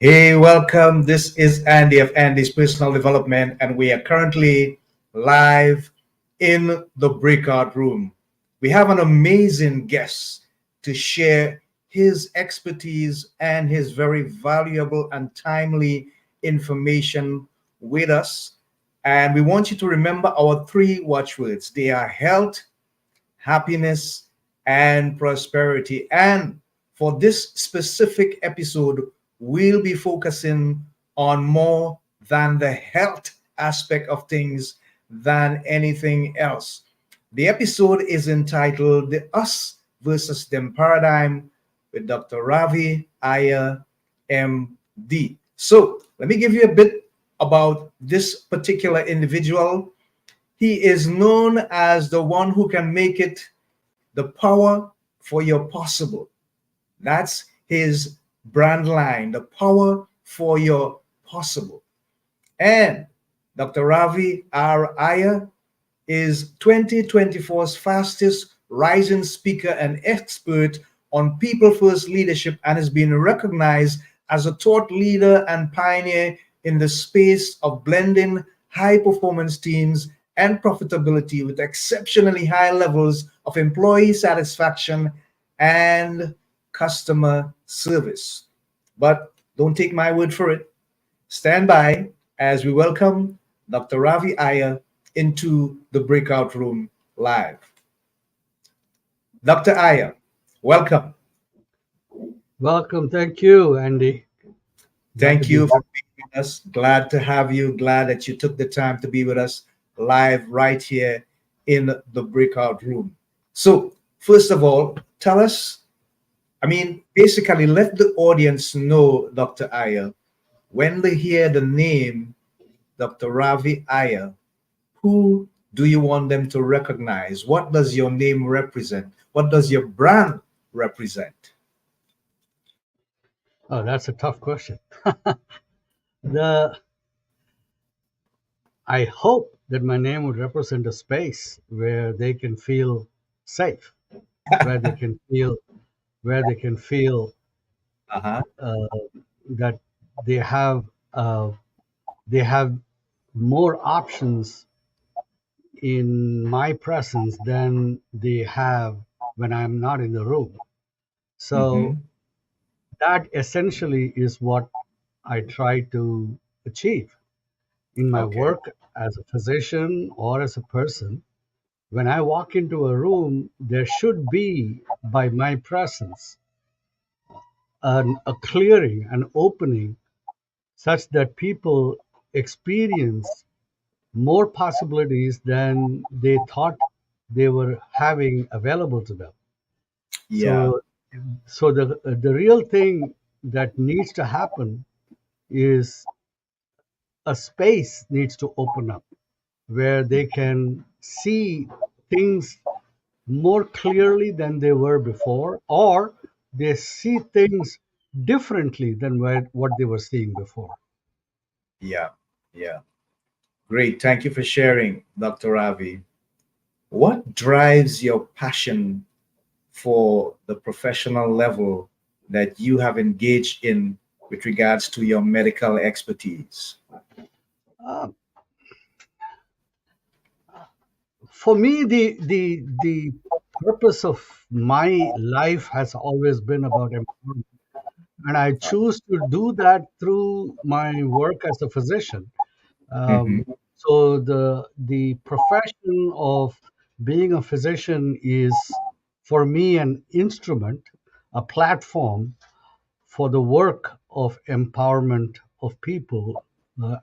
Hey, welcome. This is Andy of Andy's Personal Development, and we are currently live in the breakout room. We have an amazing guest to share his expertise and his very valuable and timely information with us. And we want you to remember our three watchwords. They are health, happiness, and prosperity. And for this specific episode, we'll be focusing on more than the health aspect of things than anything else. The episode is entitled The Us versus Them Paradigm with Dr. Ravi Iyer, MD. So let me give you a bit about this particular individual. He is known as the one who can make it the power for your possible. That's his brand line, the power for your possible. And Dr. Ravi R. Iyer is 2024's fastest rising speaker and expert on people first leadership and has been recognized as a thought leader and pioneer in the space of blending high performance teams and profitability with exceptionally high levels of employee satisfaction and customer service. But don't take my word for it. Stand by as we welcome Dr. Ravi Iyer into the breakout room live. Dr. Iyer, welcome. Welcome. Thank you, Andy. Glad to Thank be you here. for being with us. Glad to have you. Glad that you took the time to be with us live right here in the breakout room. So, first of all, tell us, basically, let the audience know, Dr. Iyer, when they hear the name Dr. Ravi Iyer, who do you want them to recognize? What does your name represent? What does your brand represent? Oh, that's a tough question. The I hope that my name would represent a space where they can feel safe, where they can feel where they can feel Uh-huh. uh, that they have uh, they have more options in my presence than they have when I'm not in the room. So Mm-hmm. that essentially is what I try to achieve in my Okay. work as a physician or as a person. When I walk into a room, there should be, by my presence, a clearing, an opening, such that people experience more possibilities than they thought they were having available to them. Yeah. So, so the real thing that needs to happen is a space needs to open up where they can see things more clearly than they were before, or they see things differently than what they were seeing before. Yeah. Yeah. Great. Thank you for sharing, Dr. Ravi. What drives your passion for the professional level that you have engaged in with regards to your medical expertise? Uh, for me, the purpose of my life has always been about empowerment, and I choose to do that through my work as a physician. Hmm. So the profession of being a physician is for me an instrument, a platform for the work of empowerment of people,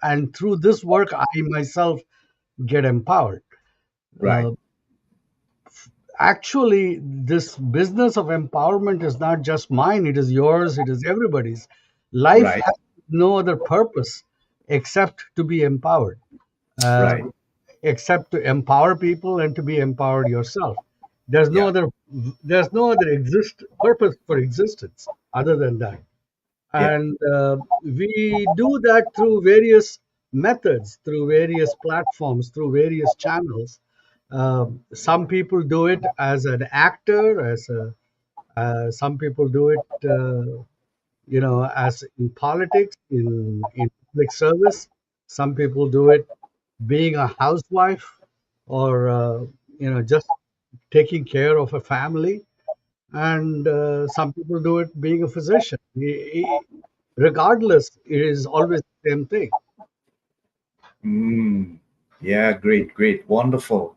and through this work, I myself get empowered. Right. Uh, Actually, this business of empowerment is not just mine; it is yours, it is everybody's. Life Right. has no other purpose except to be empowered. Uh, Right. except to empower people and to be empowered yourself. There's no Yeah. other there's no other purpose for existence other than that. Yeah. And we do that through various methods, through various platforms, through various channels. Some people do it as an actor, some people do it As in politics, in public service, some people do it being a housewife, or just taking care of a family, and some people do it being a physician. Regardless, it is always the same thing. Mm. Yeah, great, great, wonderful.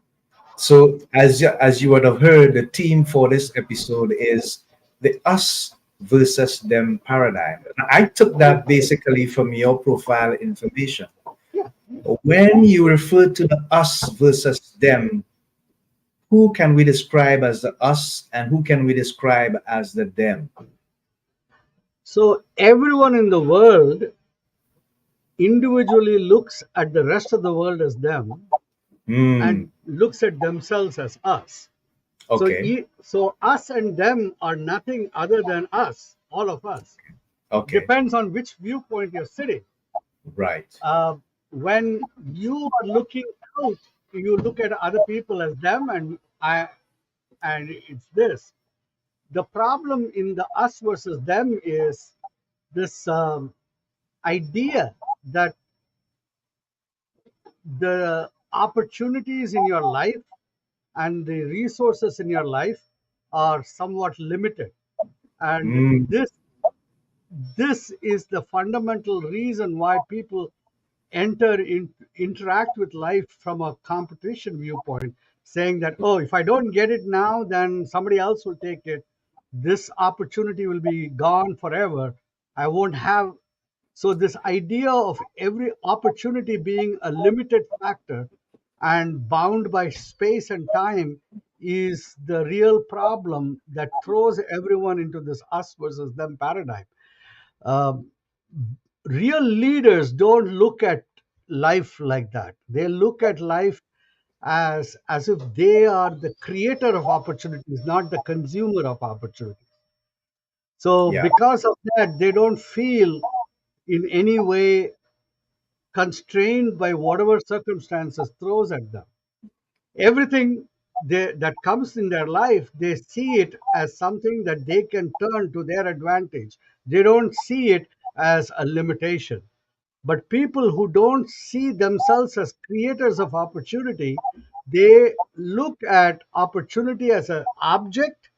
So, as you would have heard, the theme for this episode is the us versus them paradigm. I took that basically from your profile information. Yeah. When you refer to the us versus them, who can we describe as the us and who can we describe as the them? So everyone in the world individually looks at the rest of the world as them, Hmm. and looks at themselves as us. So, Okay. so us and them are nothing other than us, all of us. Okay. Depends on which viewpoint you're sitting. Right. When you are looking out, you look at other people as them, and it's this. The problem in the us versus them is this idea that the opportunities in your life and the resources in your life are somewhat limited, and Hmm. this is the fundamental reason why people interact with life from a competition viewpoint, saying that, oh, if I don't get it now, then somebody else will take it. This opportunity will be gone forever. I won't have. So this idea of every opportunity being a limited factor and bound by space and time is the real problem that throws everyone into this us versus them paradigm. Um, Real leaders don't look at life like that. They look at life as if they are the creator of opportunities, not the consumer of opportunities. So Yeah. because of that, they don't feel in any way constrained by whatever circumstances throws at them. Everything that comes in their life, they see it as something that they can turn to their advantage. They don't see it as a limitation. But people who don't see themselves as creators of opportunity, they look at opportunity as an object,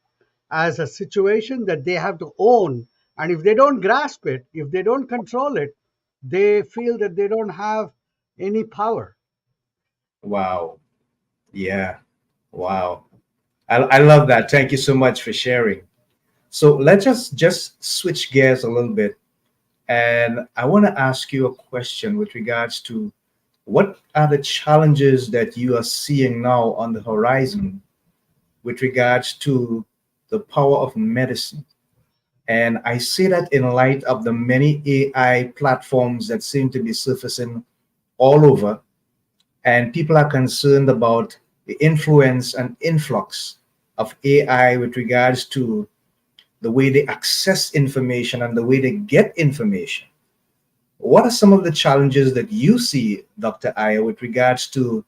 as a situation that they have to own. And if they don't grasp it, if they don't control it, they feel that they don't have any power. Wow. Yeah. Wow. I love that. Thank you so much for sharing. So let's just switch gears a little bit. And I want to ask you a question with regards to what are the challenges that you are seeing now on the horizon with regards to the power of medicine? And I say that in light of the many AI platforms that seem to be surfacing all over, and people are concerned about the influence and influx of AI with regards to the way they access information and the way they get information. What are some of the challenges that you see, Dr. Iyer, with regards to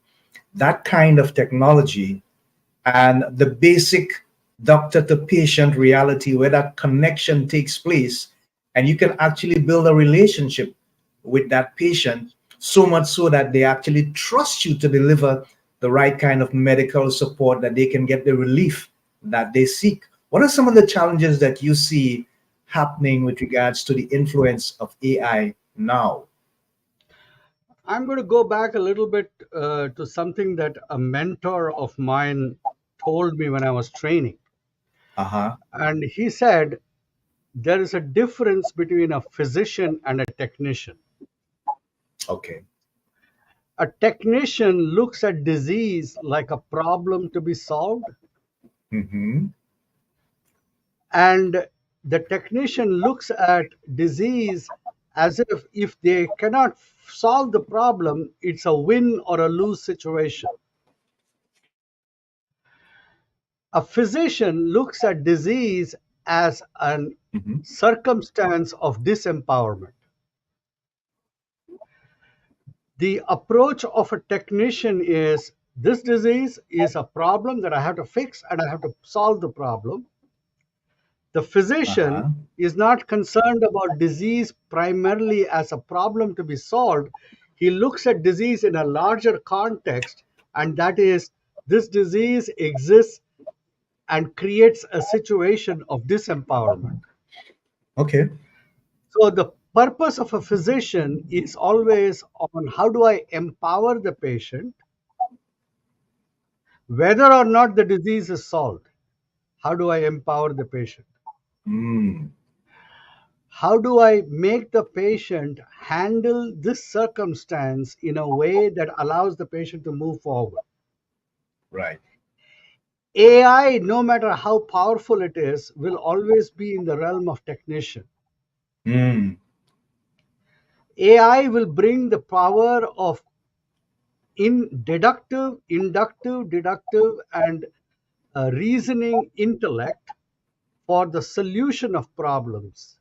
that kind of technology and the basic doctor to patient reality where that connection takes place and you can actually build a relationship with that patient so much so that they actually trust you to deliver the right kind of medical support that they can get the relief that they seek? What are some of the challenges that you see happening with regards to the influence of AI now? I'm going to go back a little bit to something that a mentor of mine told me when I was training. Uh-huh. And he said, there is a difference between a physician and a technician. Okay. A technician looks at disease like a problem to be solved, Mm-hmm. and the technician looks at disease as if they cannot solve the problem, it's a win or a lose situation. A physician looks at disease as an Mm-hmm. circumstance of disempowerment. The approach of a technician is, this disease is a problem that I have to fix and I have to solve the problem. The physician Uh-huh. is not concerned about disease primarily as a problem to be solved. He looks at disease in a larger context, and that is, this disease exists and creates a situation of disempowerment. Okay. So, the purpose of a physician is always on how do I empower the patient, whether or not the disease is solved. How do I empower the patient? Mm, How do I make the patient handle this circumstance in a way that allows the patient to move forward? right. AI, no matter how powerful it is, will always be in the realm of technician. Mm, AI will bring the power of in deductive, inductive, deductive, and reasoning intellect for the solution of problems.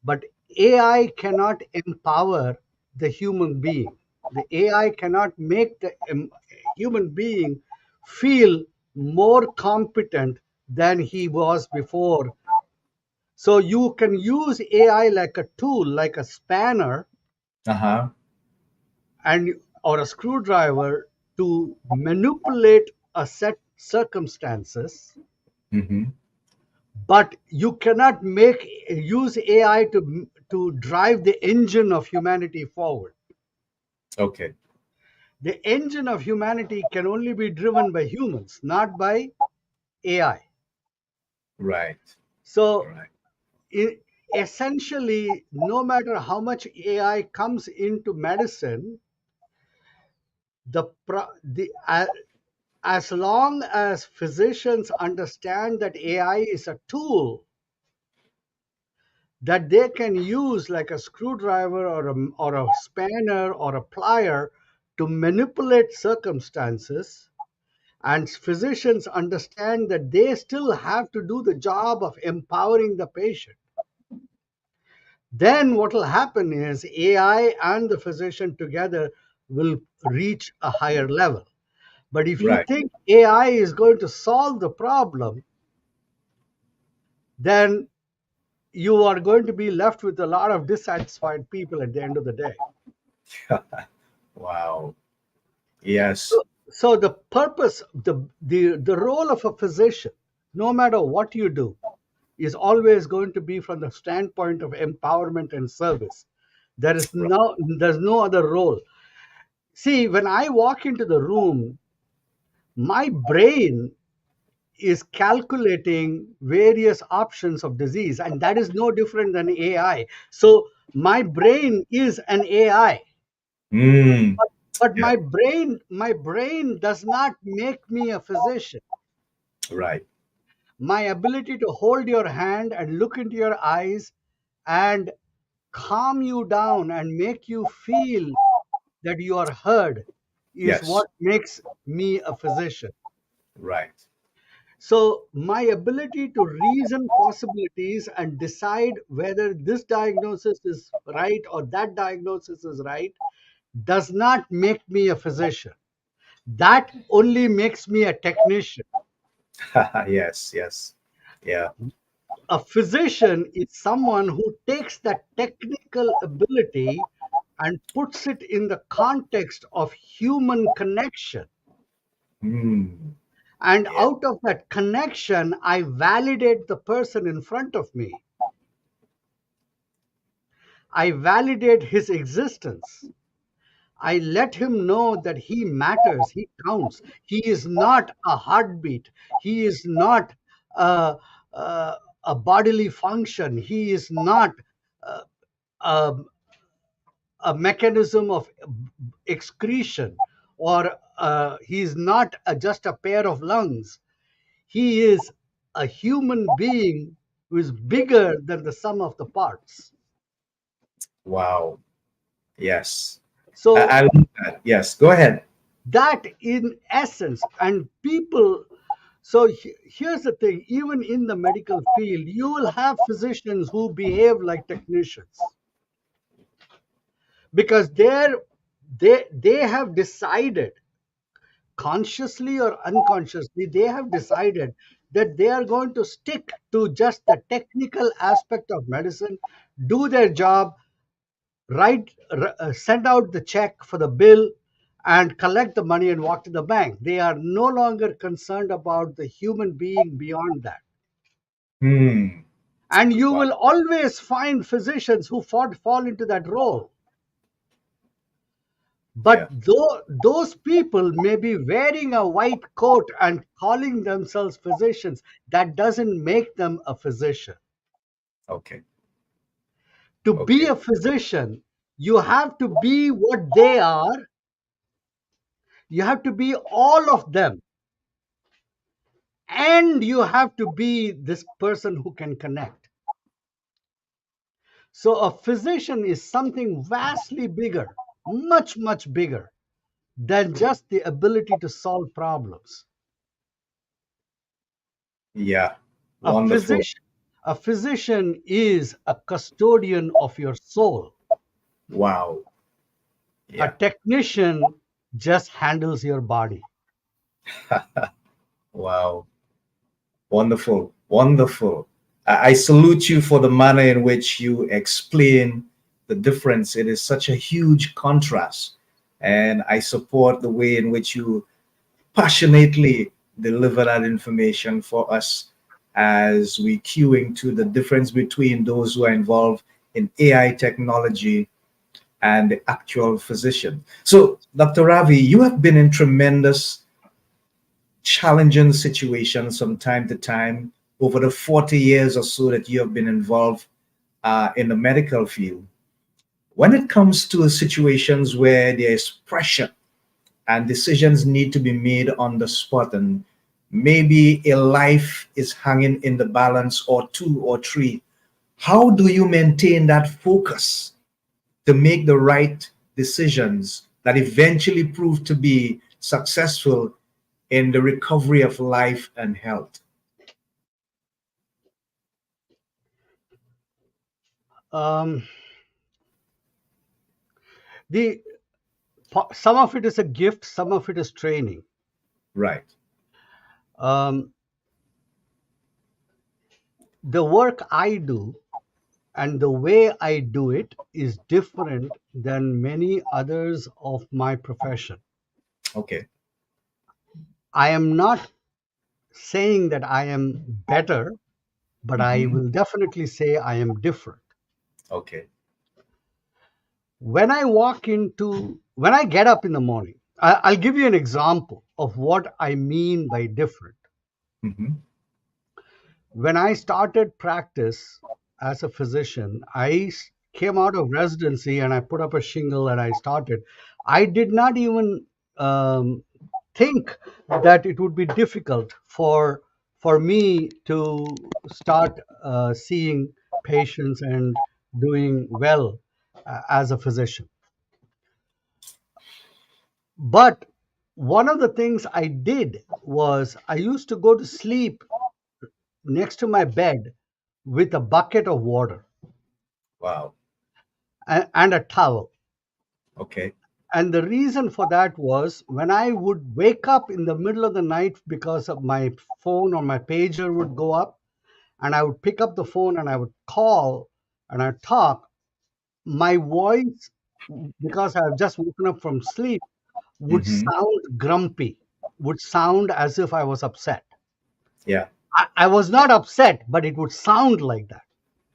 But AI cannot empower the human being. The AI cannot make the human being feel more competent than he was before. So you can use AI like a tool, like a spanner uh-huh. and or a screwdriver to manipulate a set circumstances, Mm-hmm. but you cannot make use AI to drive the engine of humanity forward. Okay. The engine of humanity can only be driven by humans, not by AI. Right. So, Right. i- essentially, no matter how much AI comes into medicine, as long as physicians understand that AI is a tool that they can use like a screwdriver or a spanner or a plier to manipulate circumstances, and physicians understand that they still have to do the job of empowering the patient, then what will happen is AI and the physician together will reach a higher level. But if you Right. think AI is going to solve the problem, then you are going to be left with a lot of dissatisfied people at the end of the day. Wow. Yes. So the purpose, the role of a physician, no matter what you do, is always going to be from the standpoint of empowerment and service. Right. There's no other role. See, when I walk into the room, my brain is calculating various options of disease, and that is no different than AI. So my brain is an AI. Mm, But yeah. my brain does not make me a physician. Right. My ability to hold your hand and look into your eyes and calm you down and make you feel that you are heard is Yes. what makes me a physician. Right. So, my ability to reason possibilities and decide whether this diagnosis is right or that diagnosis is right does not make me a physician. That only makes me a technician. Yes. Yes. Yeah. A physician is someone who takes that technical ability and puts it in the context of human connection. Mm, And yeah. out of that connection, I validate the person in front of me. I validate his existence. I let him know that he matters, he counts. He is not a heartbeat. He is not a, a, a bodily function. He is not uh, a, a mechanism of excretion, or he is not just a pair of lungs. He is a human being who is bigger than the sum of the parts. Wow. Yes. I So love that. Yes. Go ahead. that in essence, and people, so here's the thing, even in the medical field you will have physicians who behave like technicians because they have decided, consciously or unconsciously, they have decided that they are going to stick to just the technical aspect of medicine, do their job, send out the check for the bill, and collect the money and walk to the bank. They are no longer concerned about the human being beyond that. Hmm. And you Wow. will always find physicians who fall into that role. But Yeah. those people may be wearing a white coat and calling themselves physicians. That doesn't make them a physician. Okay. To be Okay. a physician, you have to be what they are, you have to be all of them, and you have to be this person who can connect. So, a physician is something vastly bigger, much, much bigger than just the ability to solve problems. Yeah. A Wonderful. physician, a physician is a custodian of your soul. Wow. A Yeah. technician just handles your body. Wow. Wonderful. Wonderful. I salute you for the manner in which you explain the difference. It is such a huge contrast. And I support the way in which you passionately deliver that information for us as we queuing to the difference between those who are involved in AI technology and the actual physician. So, Dr. Ravi, you have been in tremendous challenging situations from time to time over the 40 years or so that you have been involved in the medical field. When it comes to situations where there is pressure and decisions need to be made on the spot, and maybe a life is hanging in the balance, or two or three, how do you maintain that focus to make the right decisions that eventually prove to be successful in the recovery of life and health? Um, the some of it is a gift, some of it is training. Right. Um, the work I do and the way I do it is different than many others of my profession. Okay. I am not saying that I am better, but I Hmm. will definitely say I am different. Okay. When I get up in the morning, I'll give you an example of what I mean by different. Hmm. When I started practice as a physician, came out of residency and I put up a shingle and I started. I did not even um, think that it would be difficult for me to start seeing patients and doing well as a physician. But one of the things I did was I used to go to sleep next to my bed with a bucket of water Wow. and a towel. Okay. And the reason for that was when I would wake up in the middle of the night because of my phone or my pager would go up, and I would pick up the phone and I would call and I'd talk, my voice, because I've just woken up from sleep, would Hmm. sound grumpy, would sound as if I was upset. Yeah. I was not upset, but it would sound like that.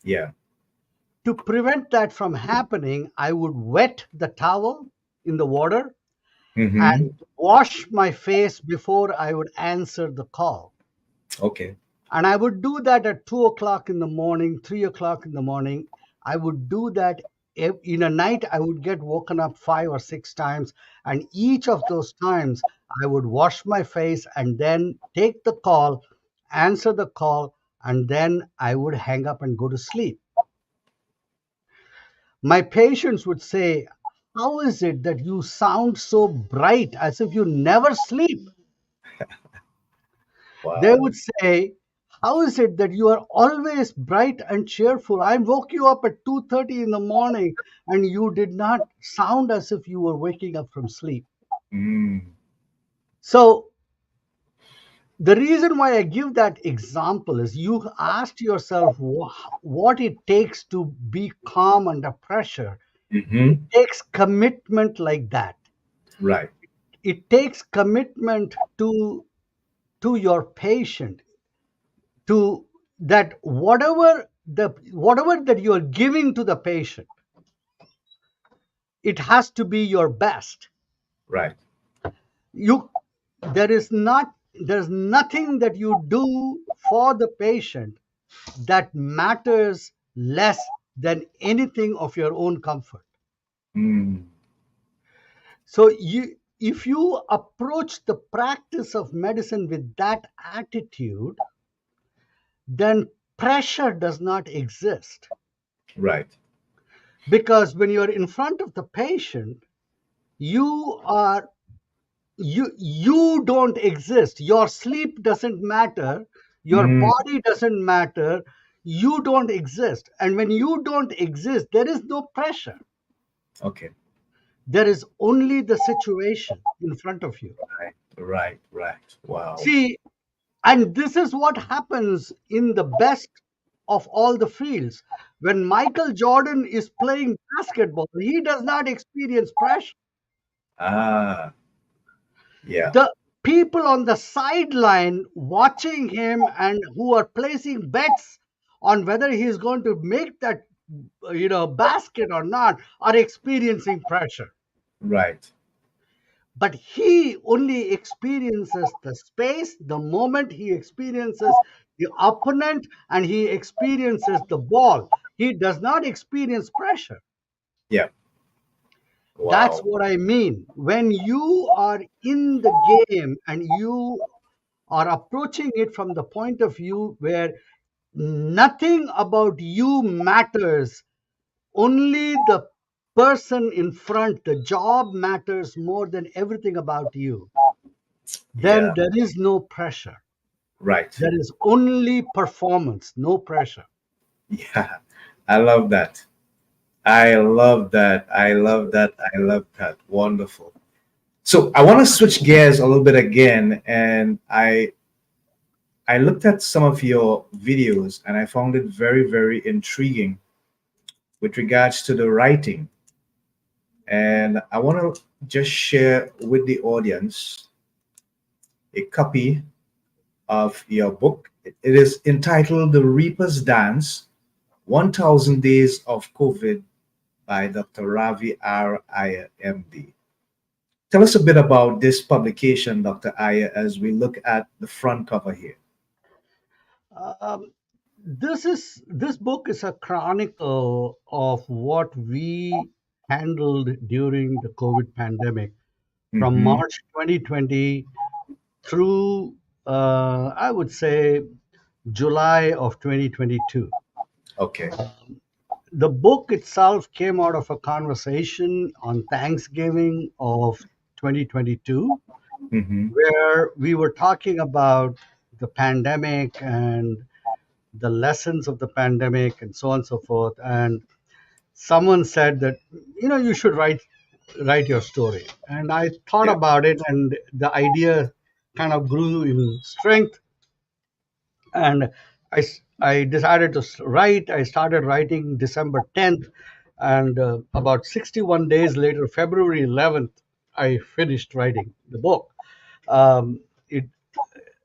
Yeah. To prevent that from happening, I would wet the towel in the water Hmm. and wash my face before I would answer the call. Okay. And I would do that at 2 o'clock in the morning, 3 o'clock in the morning. I would do that in a night. I would get woken up 5 or 6 times. And each of those times, I would wash my face and then take the call, answer the call, and then I would hang up and go to sleep. My patients would say, "How is it that you sound so bright as if you never sleep?" They Wow. would say, "How is it that you are always bright and cheerful? I woke you up at 2:30 in the morning and you did not sound as if you were waking up from sleep." Mm. So The reason why I give that example is you asked yourself what it takes to be calm under pressure. It Hmm. takes commitment like that. Right. It takes commitment to your patient, to that whatever that you are giving to the patient, it has to be your best. Right. You there is not there's nothing that you do for the patient that matters less than anything of your own comfort. Mm. So if you approach the practice of medicine with that attitude, then pressure does not exist. Right. Because when you're in front of the patient, you are you don't exist. Your sleep doesn't matter, your Mm. body doesn't matter, you don't exist. And when you don't exist, there is no pressure. Okay. There is only the situation in front of you. Right. Right. Right. Wow. See, and this is what happens in the best of all the fields. When Michael Jordan is playing basketball, he does not experience pressure. Ah. Yeah. The people on the sideline watching him and who are placing bets on whether he is going to make that basket or not are experiencing pressure. Right. But he only experiences the space the moment he experiences the opponent and he experiences the ball. He does not experience pressure. Yeah. That's Wow. what I mean. When you are in the game and you are approaching it from the point of view where nothing about you matters, only the person in front, the job matters more than everything about you, then Yeah. there is no pressure. Right. There is only performance, no pressure. Yeah. I love that. I love that. I love that. I love that. Wonderful. So I want to switch gears a little bit again, and I looked at some of your videos and I found it very, very intriguing with regards to the writing. And I want to just share with the audience a copy of your book. It is entitled The Reaper's Dance 1000 Days of COVID by Dr. Ravi R. Iyer, MD. Tell us a bit about this publication, Dr. Iyer, as we look at the front cover here. Um, this book is a chronicle of what we handled during the COVID pandemic from Hmm. March 2020 through, I would say, July of 2022. Okay. The book itself came out of a conversation on Thanksgiving of 2022, Hmm. where we were talking about the pandemic and the lessons of the pandemic and so on and so forth. And someone said that, you should write your story. And I thought Yeah. about it, and the idea kind of grew in strength. And I decided to write. I started writing December 10th, and about 61 days later, February 11th, I finished writing the book. Um, it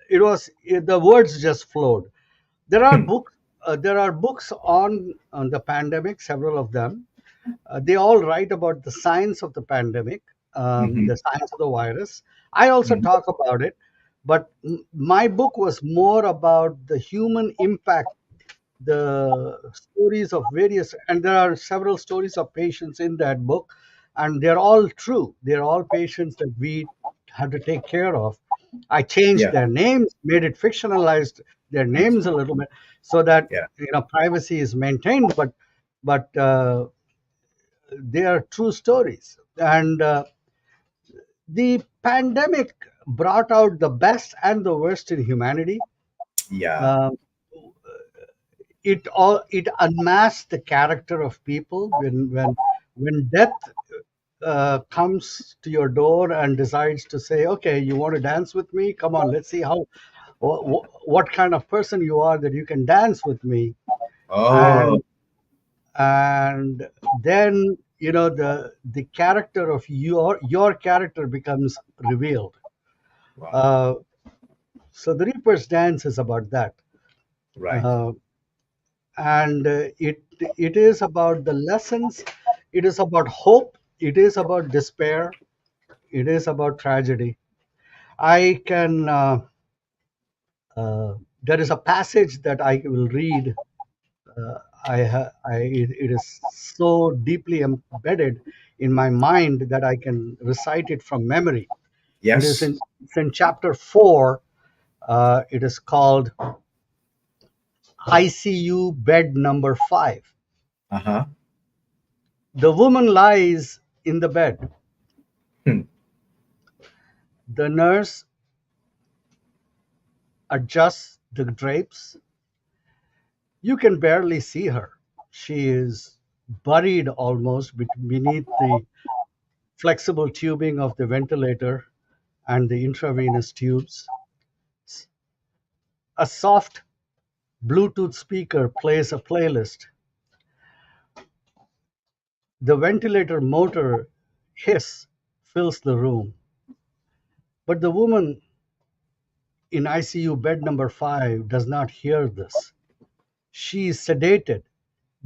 the words just flowed. There are books on the pandemic, several of them. They all write about the science of the pandemic, Hmm. the science of the virus. I also Hmm. talk about it, but my book was more about the human impact, the stories of various, and there are several stories of patients in that book, and they're all true. They're all patients that we had to take care of. I changed Yeah. their names, made it fictionalized their names a little bit, so that Yeah. privacy is maintained, but they are true stories. And the pandemic brought out the best and the worst in humanity. Yeah. Um, it unmasked the character of people when death comes to your door and decides to say, okay, you want to dance with me, come on, let's see what kind of person you are that you can dance with me. Oh, And and then the character of your character becomes revealed. wow. uh, so the Reaper's Dance is about that. Right. uh, and it is about the lessons. It is about hope. It is about despair. It is about tragedy. I can There is a passage that I will read. It is so deeply embedded in my mind that I can recite it from memory. Yes. It's in chapter 4. It is called ICU bed number 5. Uh-huh. The woman lies in the bed. Hmm. The nurse adjusts the drapes. You can barely see her. She is buried almost beneath the flexible tubing of the ventilator and the intravenous tubes. A soft Bluetooth speaker plays a playlist. The ventilator motor hiss fills the room. But the woman in ICU bed number 5 does not hear this. She is sedated,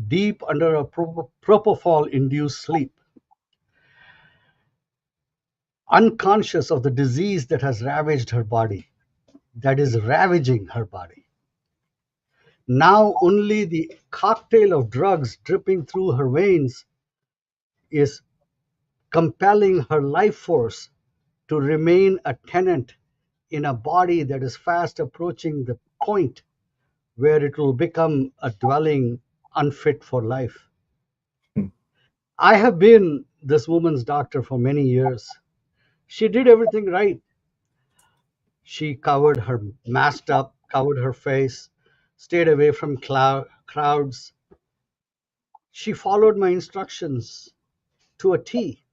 deep under a propofol induced sleep, unconscious of the disease that has ravaged her body, that is ravaging her body. Now only the cocktail of drugs dripping through her veins is compelling her life force to remain a tenant in a body that is fast approaching the point where it will become a dwelling unfit for life. Hmm. I have been this woman's doctor for many years. She did everything right. She covered her, masked up, covered her face, stayed away from crowds. She followed my instructions to a T.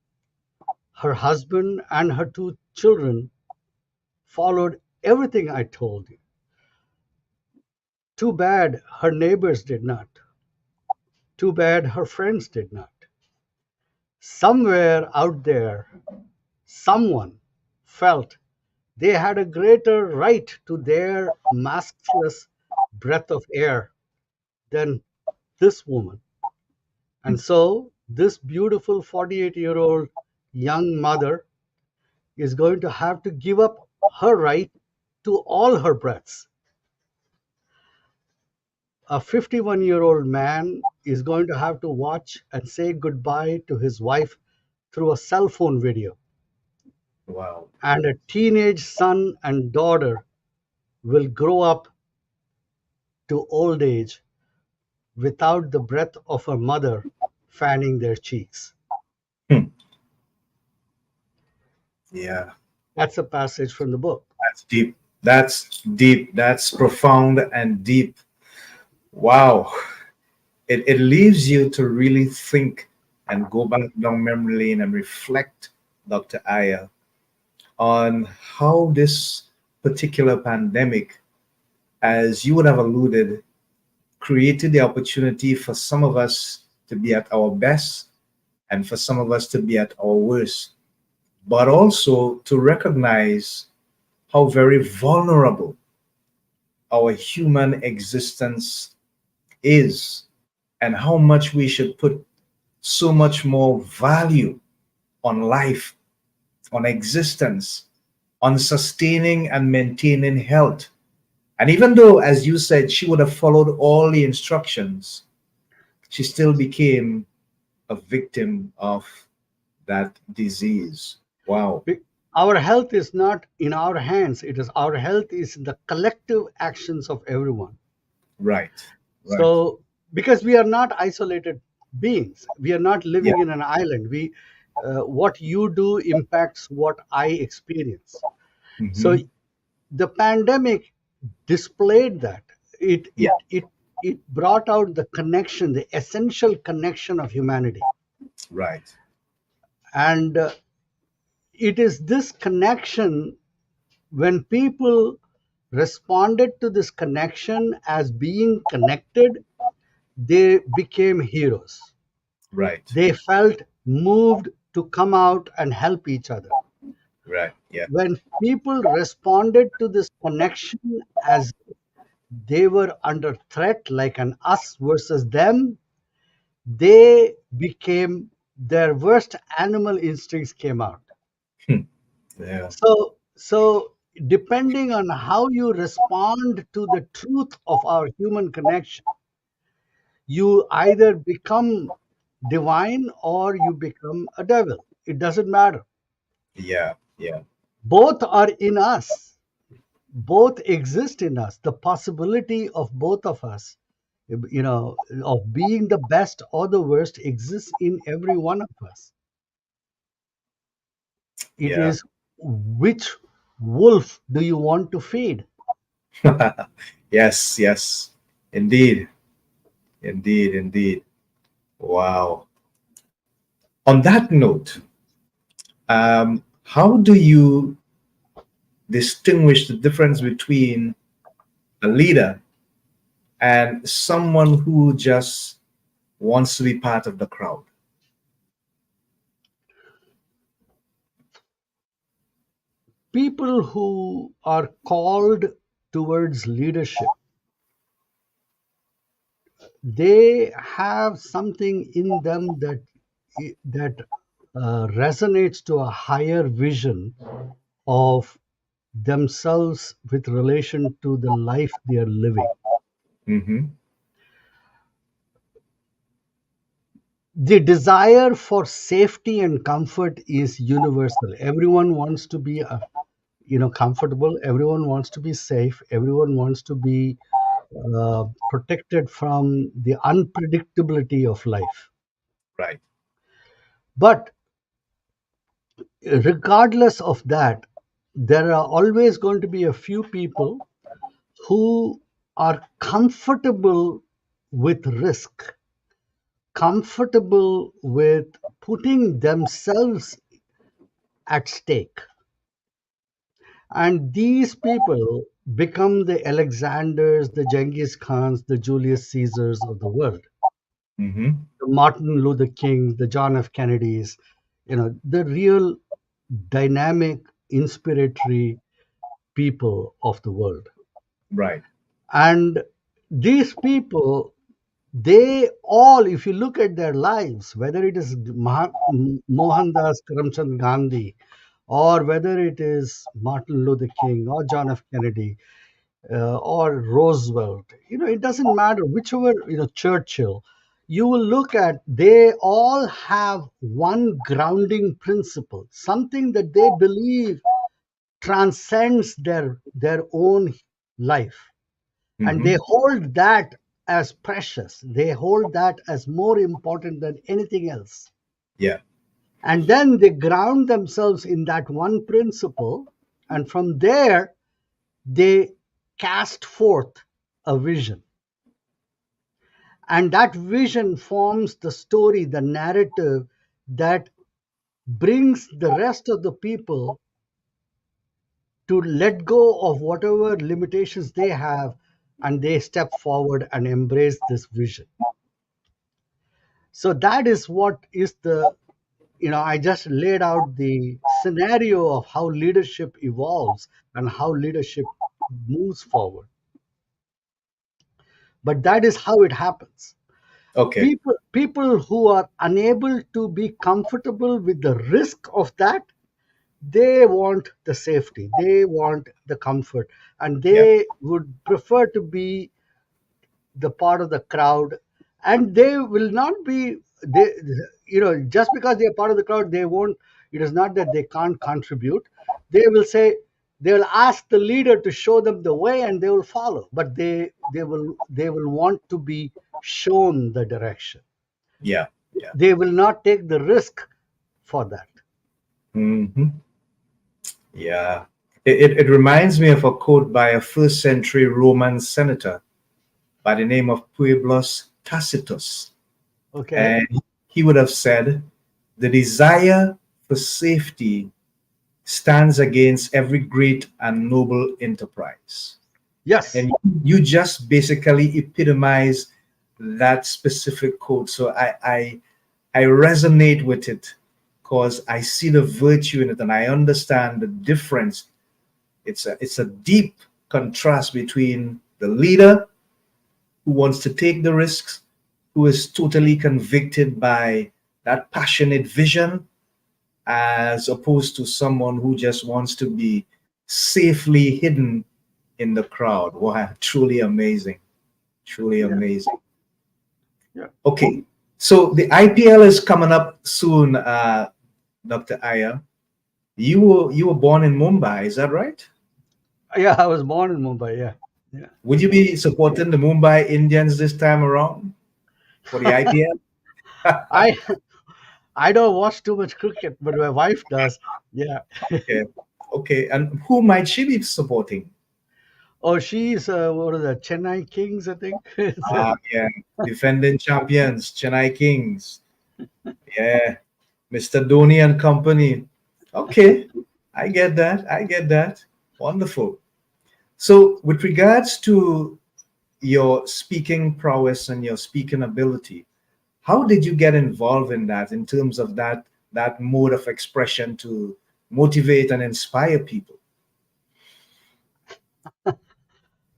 Her husband and her 2 children followed everything I told you. Too bad her neighbors did not. Too bad her friends did not. Somewhere out there, someone felt they had a greater right to their maskless breath of air than this woman. Hmm. And so, this beautiful 48-year-old young mother is going to have to give up her right to all her breaths. A 51-year-old man is going to have to watch and say goodbye to his wife through a cell phone video. Wow. And a teenage son and daughter will grow up to old age without the breath of a mother fanning their cheeks. Hmm. Yeah. That's a passage from the book. That's deep. That's deep. That's profound and deep. Wow. It leaves you to really think and go back down memory lane and reflect, Dr. Iyer, on how this particular pandemic, as you would have alluded, created the opportunity for some of us to be at our best and for some of us to be at our worst, but also to recognize how very vulnerable our human existence is and how much we should put so much more value on life, on existence, on sustaining and maintaining health. And even though, as you said, she would have followed all the instructions, she still became a victim of that disease. Wow. Be- Our health is not in our hands. It is our health is in the collective actions of everyone. Right. Right. So, because we are not isolated beings, we are not Yeah. living in an island. What you do impacts what I experience. So, Hmm. the pandemic displayed that. It Yeah. it it it brought out the connection, the essential connection of humanity, Right. and it is this connection when people responded to this connection as being connected, they became heroes. Right. They felt moved to come out and help each other. Right. Yeah. When people responded to this connection as they were under threat, like an us versus them, they became, their worst animal instincts came out. Hmm. Yeah. So depending on how you respond to the truth of our human connection, you either become divine or you become a devil. It doesn't matter. Yeah. Yeah. Both are in us, both exist in us. The possibility of both of us, of being the best or the worst, exists in every one of us. It Yeah. is, which wolf do you want to feed? Yes. Yes. Indeed. Indeed. Indeed. Wow. On that note, how do you distinguish the difference between a leader and someone who just wants to be part of the crowd? People who are called towards leadership, they have something in them that resonates to a higher vision of themselves with relation to the life they are living. Mm-hmm. The desire for safety and comfort is universal. Everyone wants to be comfortable. Everyone wants to be safe. Everyone wants to be protected from the unpredictability of life. Right. But regardless of that, there are always going to be a few people who are comfortable with risk, comfortable with putting themselves at stake. And these people become the Alexanders, the Genghis Khans, the Julius Caesars of the world, Mm-hmm. the Martin Luther Kings, the John F. Kennedys, the real dynamic, inspiratory people of the world. Right. And these people, they all, if you look at their lives, whether it is Mohandas Karamchand Gandhi, or whether it is Martin Luther King or John F. Kennedy, or Roosevelt, it doesn't matter, whichever, Churchill, you will look at, they all have one grounding principle, something that they believe transcends their own life, and Mm-hmm. they hold that as precious, they hold that as more important than anything else, Yeah. and then they ground themselves in that one principle, and from there they cast forth a vision, and that vision forms the story, the narrative that brings the rest of the people to let go of whatever limitations they have, and they step forward and embrace this vision. So that is what is the, I just laid out the scenario of how leadership evolves and how leadership moves forward, but that is how it happens. Okay. People who are unable to be comfortable with the risk of that, they want the safety, they want the comfort, and Yeah. they would prefer to be the part of the crowd, and they will not be, they, just because they are part of the crowd, they won't, it is not that they can't contribute. They will say, they will ask the leader to show them the way and they will follow, but they will want to be shown the direction. Yeah. Yeah. They will not take the risk for that. Mm-hmm. Yeah. It reminds me of a quote by a first century Roman senator by the name of Pueblos Tacitus. Okay. And he would have said, the desire for safety stands against every great and noble enterprise. Yes. and you just basically epitomize that specific quote. So I resonate with it because I see the virtue in it and I understand the difference. It's a deep contrast between the leader who wants to take the risks, who is totally convicted by that passionate vision, as opposed to someone who just wants to be safely hidden in the crowd. Wow, truly amazing. Truly Yeah. amazing. Yeah. Okay, so the IPL is coming up soon, Dr. Iyer. You were born in Mumbai, is that right? Yeah. I was born in Mumbai. Yeah. Would you be supporting the Mumbai Indians this time around for the Yeah. IPL? I I don't watch too much cricket, but my wife does. Yeah. Okay, okay. And who might she be supporting? Oh, she's what is that? Chennai Kings, I think. Yeah, defending champions, Chennai Kings. Yeah, Mr. Dhoni and company. Okay, I get that. I get that. Wonderful. So, with regards to your speaking prowess and your speaking ability, how did you get involved in that in terms of that mode of expression to motivate and inspire people?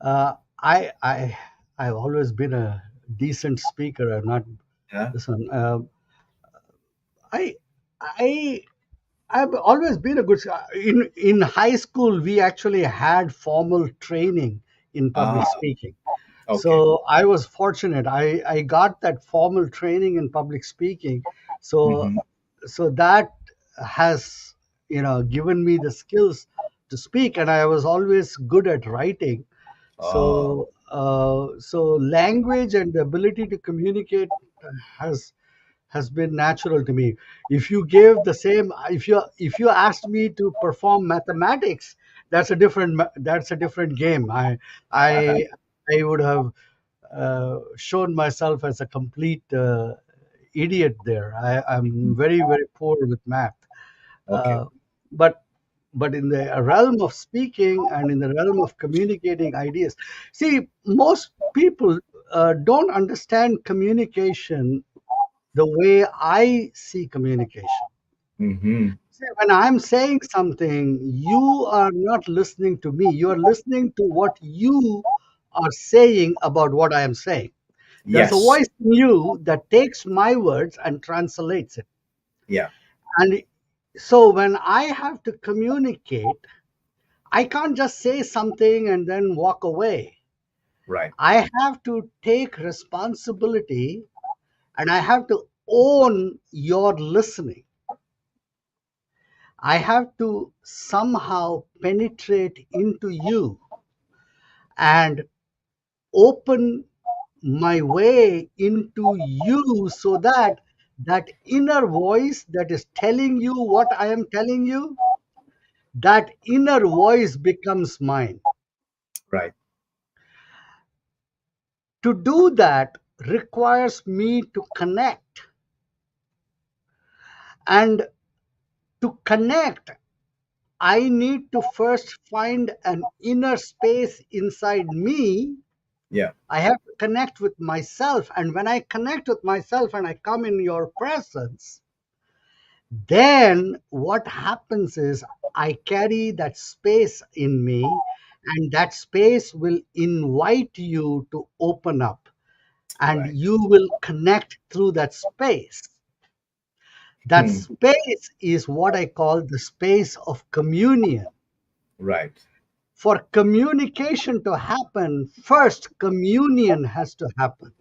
uh, I I've always been a decent speaker. I'm not Yeah. this one. I I I've always been a good. In high school. We actually had formal training in Ah, public speaking. okay. So I was fortunate. I got that formal training in public speaking. So Hmm. so that has given me the skills to speak, and I was always good at writing. Ah, So language and the ability to communicate has has been natural to me. If you gave the same, if you asked me to perform mathematics, that's a different game. I would have shown myself as a complete idiot there. I'm very, very poor with math. okay. Uh, but in the realm of speaking and in the realm of communicating ideas, see, most people don't understand communication the way I see communication. Hmm. See, when I'm saying something, you are not listening to me. You are listening to what you are saying about what I am saying. There's a Yes. voice in you that takes my words and translates it. Yeah. And so when I have to communicate, I can't just say something and then walk away. Right. I have to take responsibility and I have to own your listening. I have to somehow penetrate into you and open my way into you so that that inner voice that is telling you what I am telling you, that inner voice becomes mine. Right. To do that requires me to connect. And to connect, I need to first find an inner space inside me. Yeah. I have to connect with myself. And when I connect with myself and I come in your presence, then what happens is I carry that space in me, and that space will invite you to open up, and Right. you will connect through that space. That Hmm. space is what I call the space of communion. Right. For communication to happen, first communion has to happen.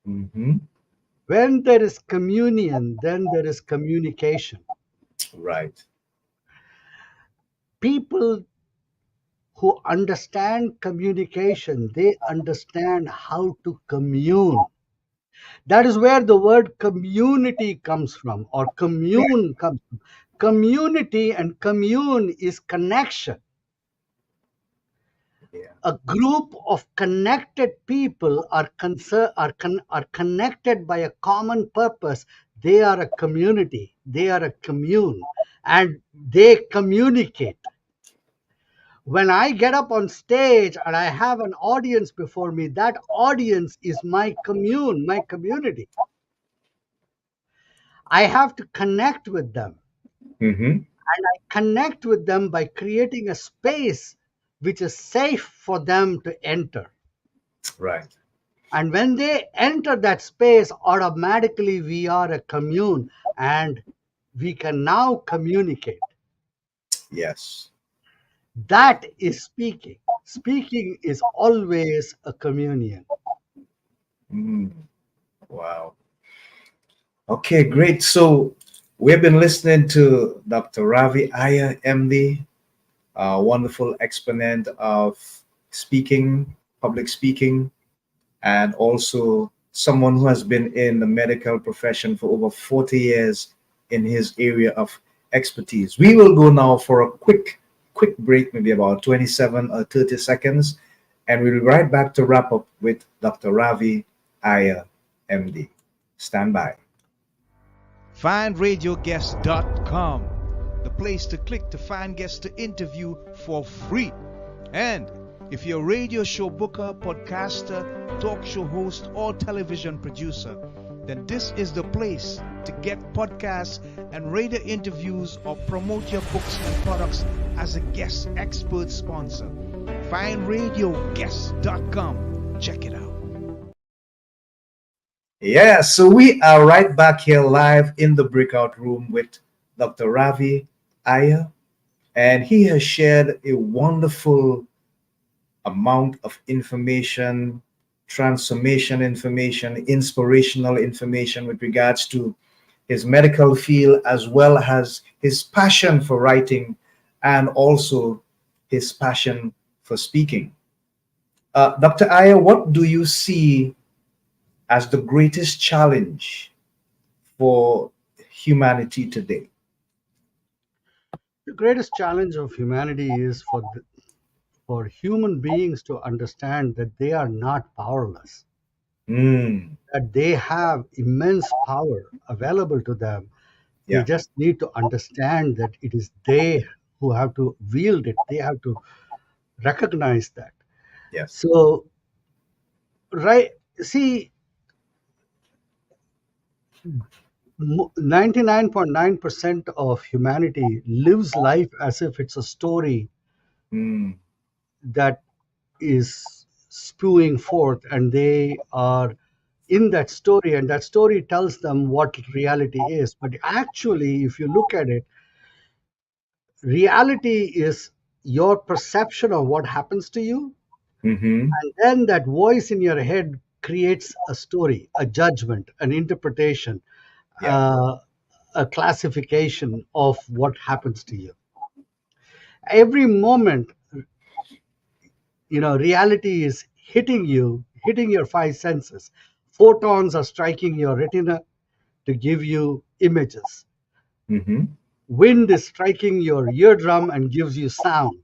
Hmm. When there is communion, then there is communication. Right. People who understand communication, they understand how to commune. That is where the word community comes from, or Right. commune comes from. Community and commune is connection. Yeah. A group of connected people are connected by a common purpose. They are a community, they are a commune, and they communicate. When I get up on stage and I have an audience before me, that audience is my community. I have to connect with them. Mm-hmm. And I connect with them by creating a space which is safe for them to enter. Right. And when they enter that space, automatically we are a commune and we can now communicate. Yes. That is speaking. Speaking is always a communion. Mm. Wow. Okay, great. So we've been listening to Dr. Ravi Iyer, MD, a wonderful exponent of speaking, public speaking, and also someone who has been in the medical profession for over 40 years in his area of expertise. We will go now for a quick break, maybe about 27 or 30 seconds, and we'll be right back to wrap up with Dr. Ravi Iyer, MD. Stand by. FindRadioGuest.com, the place to click to find guests to interview for free. And if you're a radio show booker, podcaster, talk show host, or television producer, then this is the place to get podcasts and radio interviews or promote your books and products as a guest expert sponsor. FindRadioGuest.com. Check it out. Yeah, so we are right back here live in the breakout room with Dr. Ravi Iyer, and he has shared a wonderful amount of information, transformation information, inspirational information with regards to his medical field, as well as his passion for writing and also his passion for speaking. Dr. Iyer, what do you see as the greatest challenge for humanity today? The greatest challenge of humanity is for human beings to understand that they are not powerless, Mm, that they have immense power available to them. They yeah, just need to understand that it is they who have to wield it. They have to recognize that. yes. So, right, see, 99.9% of humanity lives life as if it's a story Mm, that is spewing forth, and they are in that story, and that story tells them what reality is. But actually, if you look at it, reality is your perception of what happens to you, mm-hmm, and then that voice in your head creates a story, a judgment, an interpretation, yeah. uh, a classification of what happens to you. Every moment, reality is hitting your five senses. Photons are striking your retina to give you images. Mm-hmm, Wind is striking your eardrum and gives you sound.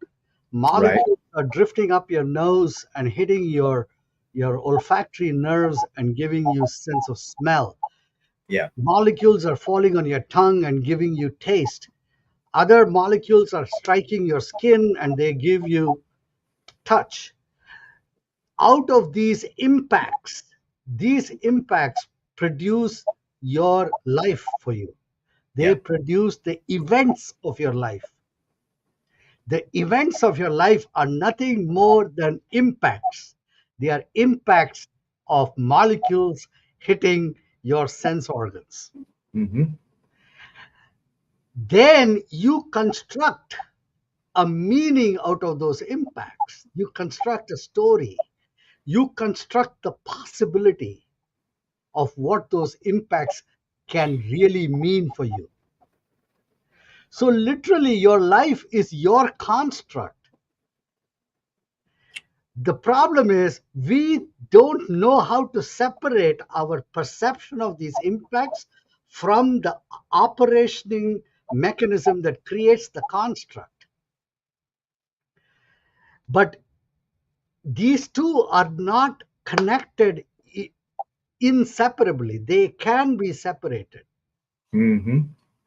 right. Molecules are drifting up your nose and hitting your olfactory nerves and giving you sense of smell. Yeah. Molecules are falling on your tongue and giving you taste. Other molecules are striking your skin and they give you touch. Out of these impacts produce your life for you. They Yeah. produce the events of your life. The events of your life are nothing more than impacts. They are impacts of molecules hitting your sense organs. Mm-hmm, Then you construct a meaning out of those impacts. You construct a story. You construct the possibility of what those impacts can really mean for you. So, literally, your life is your construct. The problem is we don't know how to separate our perception of these impacts from the operating mechanism that creates the construct. But these two are not connected inseparably, they can be separated. mm-hmm,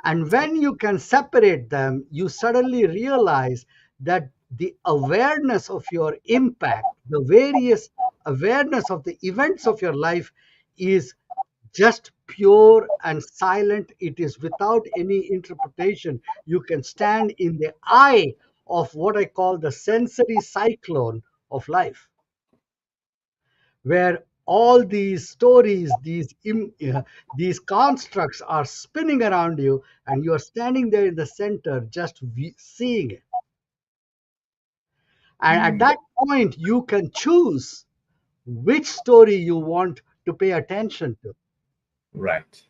And when you can separate them, you suddenly realize that the awareness of your impact, the various awareness of the events of your life is just pure and silent. It is without any interpretation. You can stand in the eye of what I call the sensory cyclone of life, where all these stories, these constructs are spinning around you, and you are standing there in the center, just seeing it. And at Mm, that point, you can choose which story you want to pay attention to, right.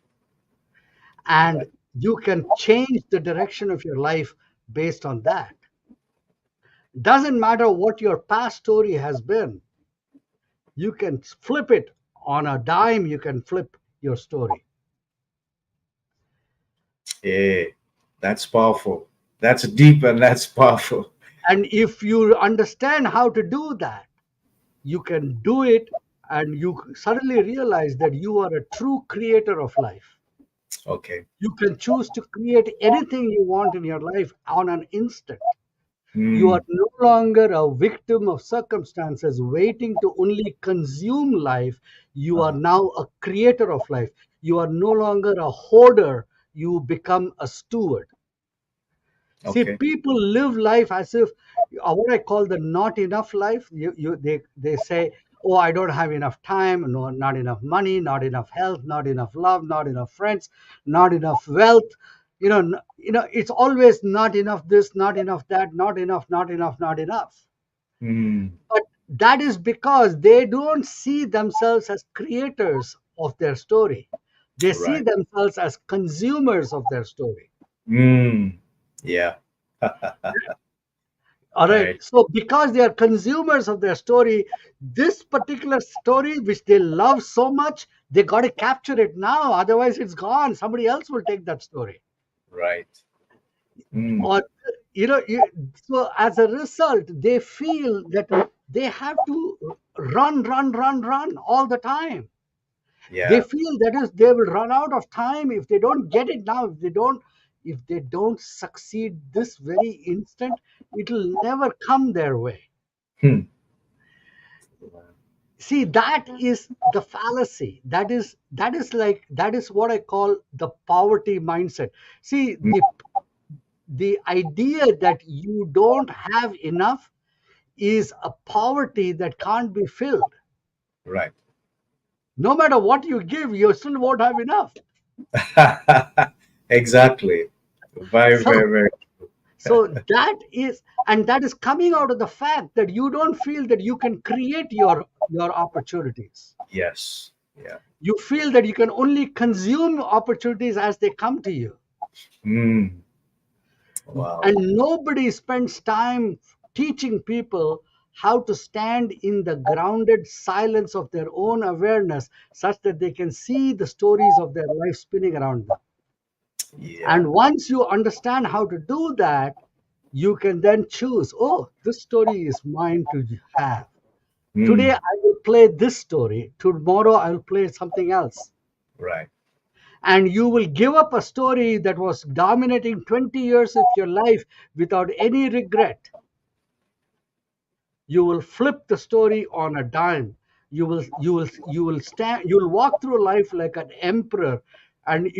and Right. you can change the direction of your life based on that. Doesn't matter what your past story has been, you can flip it on a dime, you can flip your story. Yeah. That's powerful. That's deep and that's powerful. And if you understand how to do that, you can do it, and you suddenly realize that you are a true creator of life. Okay. You can choose to create anything you want in your life on an instant. You are Mm, no longer a victim of circumstances waiting to only consume life. You are uh, now a creator of life. You are no longer a hoarder. You become a steward. See, okay. people live life as if what I call the not enough life. They say, "Oh, I don't have enough time, no, not enough money, not enough health, not enough love, not enough friends, not enough wealth." It's always not enough this, not enough that, not enough, not enough, not enough. Mm, But that is because they don't see themselves as creators of their story. They see right. themselves as consumers of their story. Mm, yeah. All right. Right. So, because they are consumers of their story, this particular story, which they love so much, they got to capture it now. Otherwise, it's gone. Somebody else will take that story. Right. Mm, Or, so as a result, they feel that they have to run, run, run, run all the time. They yeah. feel that is they will run out of time if they don't get it now. If they don't succeed this very instant, it'll never come their way. Hmm. See, that is the fallacy. That is what I call the poverty mindset. See, Mm, the idea that you don't have enough is a poverty that can't be filled. right. No matter what you give, you still won't have enough. Exactly. Very, So very, very. that is coming out of the fact that you don't feel that you can create your opportunities. Yes. Yeah. You feel that you can only consume opportunities as they come to you. Mm, wow. And nobody spends time teaching people how to stand in the grounded silence of their own awareness such that they can see the stories of their life spinning around them. Yeah. And once you understand how to do that, you can then choose, oh, this story is mine to have. Today, Mm, I will play this story. Tomorrow, I will play something else. right. And you will give up a story that was dominating 20 years of your life without any regret. You will flip the story on a dime. You will walk through life like an emperor, and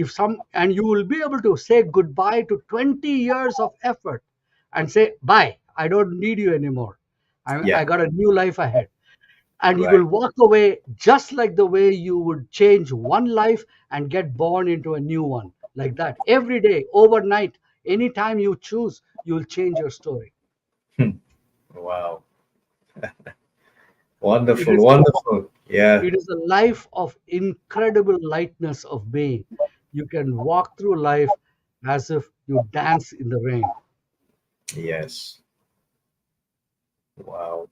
you will be able to say goodbye to 20 years of effort and say bye, I don't need you anymore. I Yeah. got a new life ahead. And you Right. will walk away just like the way you would change one life and get born into a new one, like that every day, overnight. Anytime you choose, you'll change your story. Hmm. Wow. it Wonderful. is Wonderful. Yeah. It is a life of incredible lightness of being. You can walk through life as if you dance in the rain. Yes. Wow.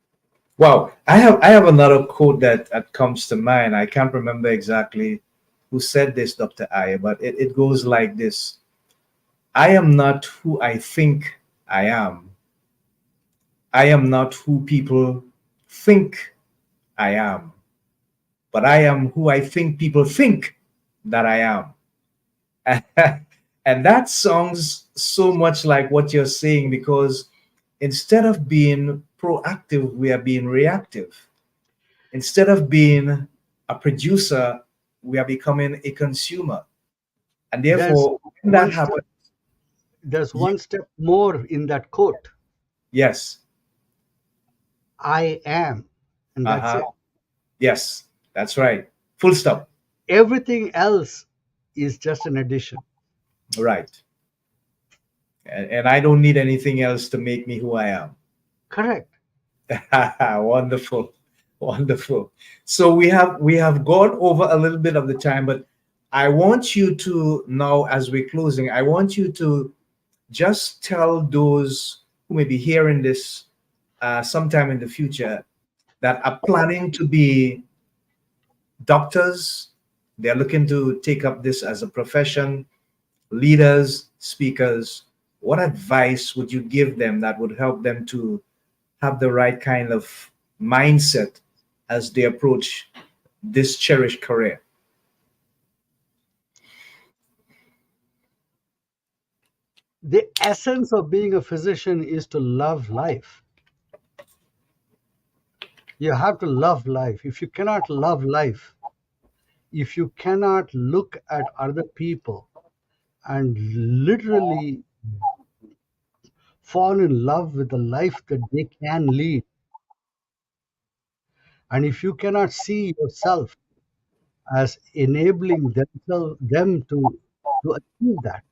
Wow. I have another quote that comes to mind. I can't remember exactly who said this, Dr. Iyer, but it goes like this. I am not who I think I am. I am not who people think I am, but I am who I think people think that I am. And that sounds so much like what you're saying because Instead of being proactive, we are being reactive. Instead of being a producer, we are becoming a consumer. And There's therefore, when that one step. happens, There's you, one step more in that quote. yes, I am, and that's uh-huh, it. yes, that's right. Full stop. Everything else is just an addition. Right. And I don't need anything else to make me who I am. Correct. Wonderful, wonderful. So we have gone over a little bit of the time, but I want you to now, as we're closing, I want you to just tell those who may be hearing this sometime in the future that are planning to be doctors. They're looking to take up this as a profession, leaders, speakers. What advice would you give them that would help them to have the right kind of mindset as they approach this cherished career? The essence of being a physician is to love life. You have to love life. If you cannot love life, if you cannot look at other people and literally fall in love with the life that they can lead, and if you cannot see yourself as enabling them to achieve that,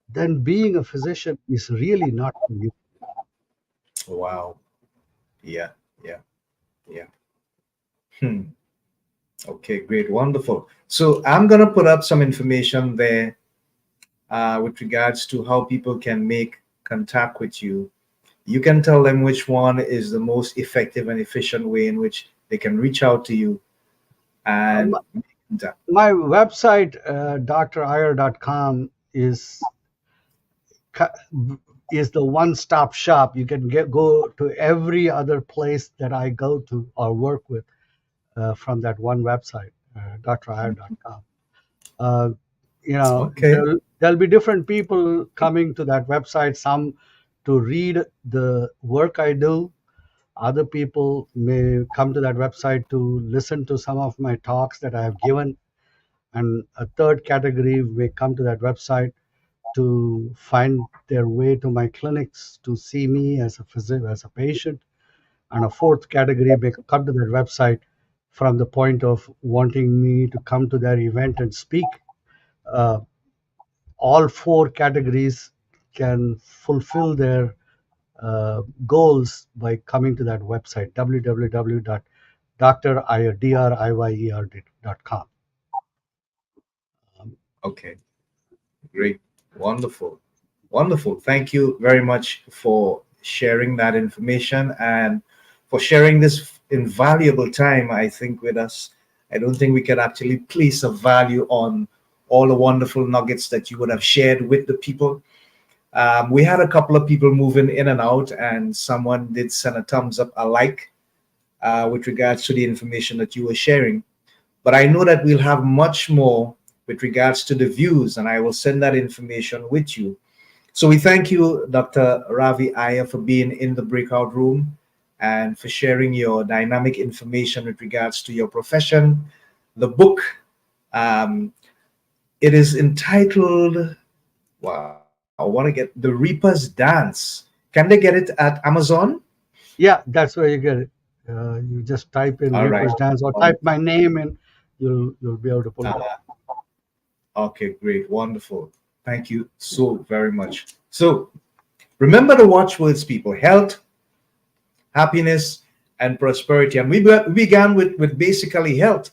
then being a physician is really not for you. Wow. Yeah, yeah, yeah. Hmm. Okay, great, wonderful. So I'm going to put up some information there with regards to how people can make contact with you. You can tell them which one is the most effective and efficient way in which they can reach out to you Um, and make contact. my website, driyer.com, is the one-stop shop. You can go to every other place that I go to or work with from that one website, driyer.com. Uh, Okay. there'll be different people coming to that website. Some to read the work I do. Other people may come to that website to listen to some of my talks that I have given, and a third category may come to that website to find their way to my clinics to see me as a physician, as a patient, and a fourth category may come to that website from the point of wanting me to come to their event and speak. Uh, all four categories can fulfill their goals by coming to that website, www.driyer.com. Okay. Great. Wonderful. Wonderful. Thank you very much for sharing that information and for sharing this invaluable time, I think, with us. I don't think we can actually place a value on all the wonderful nuggets that you would have shared with the people. We had a couple of people moving in and out, and someone did send a thumbs up, a like, with regards to the information that you were sharing. But I know that we'll have much more with regards to the views, and I will send that information with you. So we thank you, Dr. Ravi Iyer, for being in the breakout room and for sharing your dynamic information with regards to your profession. The book, um, it is entitled, wow, I want to get The Reaper's Dance. Can they get it at Amazon? Yeah, that's where you get it. You just type in All right. Reaper's Dance or type my name in, you'll be able to pull it up. Okay, great, wonderful. Thank you so very much. So remember the watchwords, people: health, happiness, and prosperity. And we began with basically health,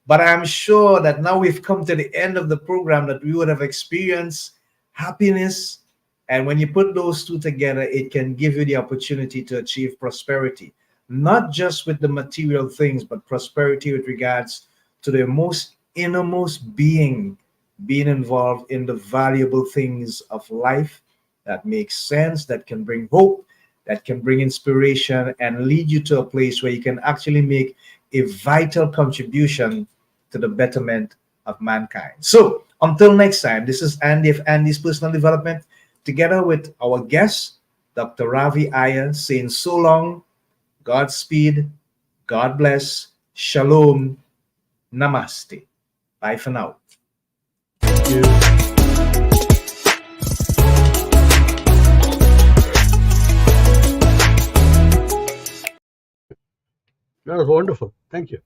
but I'm sure that now we've come to the end of the program that we would have experienced happiness. And when you put those two together, it can give you the opportunity to achieve prosperity, not just with the material things, but prosperity with regards to the most innermost being involved in the valuable things of life that makes sense, that can bring hope, that can bring inspiration, and lead you to a place where you can actually make a vital contribution to the betterment of mankind. So, until next time, this is Andy of Andy's Personal Development, together with our guest, Dr. Ravi Iyer saying so long, Godspeed, God bless, Shalom, Namaste. Bye for now. Thank you. That was wonderful. Thank you.